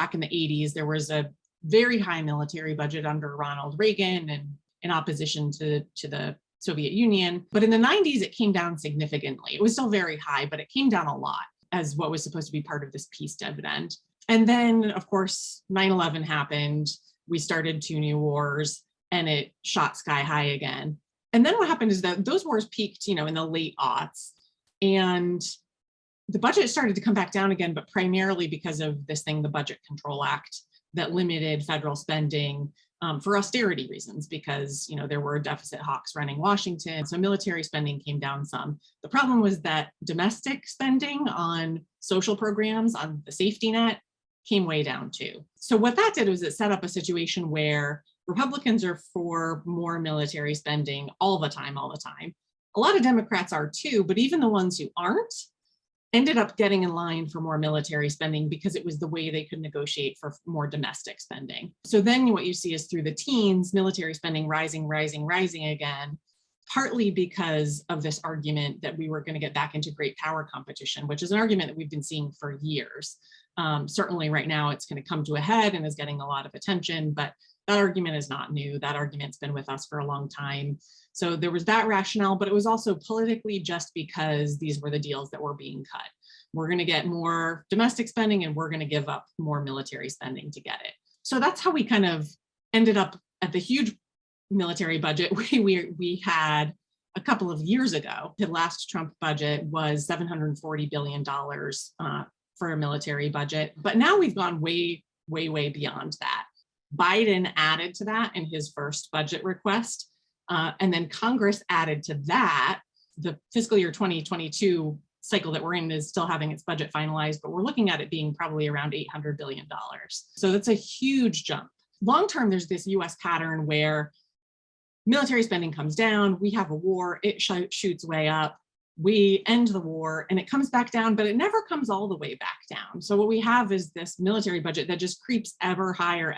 back in the 80s, there was a very high military budget under Ronald Reagan and in opposition to the Soviet Union. But in the 90s, it came down significantly. It was still very high, but it came down a lot as what was supposed to be part of this peace dividend. And then, of course, 9/11 happened. We started 2 new wars and it shot sky high again. And then what happened is that those wars peaked, in the late aughts. And the budget started to come back down again, but primarily because of this thing, the Budget Control Act, that limited federal spending for austerity reasons, because there were deficit hawks running Washington. So military spending came down some. The problem was that domestic spending on social programs, on the safety net, came way down too. So what that did was it set up a situation where Republicans are for more military spending all the time. A lot of Democrats are too, but even the ones who aren't ended up getting in line for more military spending because it was the way they could negotiate for more domestic spending. So then what you see is through the teens, military spending rising again, partly because of this argument that we were going to get back into great power competition, which is an argument that we've been seeing for years. Certainly right now it's going to come to a head and is getting a lot of attention, but that argument is not new. That argument's been with us for a long time. So there was that rationale, but it was also politically just because these were the deals that were being cut. We're going to get more domestic spending and we're going to give up more military spending to get it. So that's how we kind of ended up at the huge military budget we had a couple of years ago. The last Trump budget was $740 billion for a military budget, but now we've gone way beyond that. Biden added to that in his first budget request. And then Congress added to that. The fiscal year 2022 cycle that we're in is still having its budget finalized, but we're looking at it being probably around $800 billion. So that's a huge jump. Long term, there's this US pattern where military spending comes down, we have a war, it shoots way up, we end the war and it comes back down, but it never comes all the way back down. So what we have is this military budget that just creeps ever higher.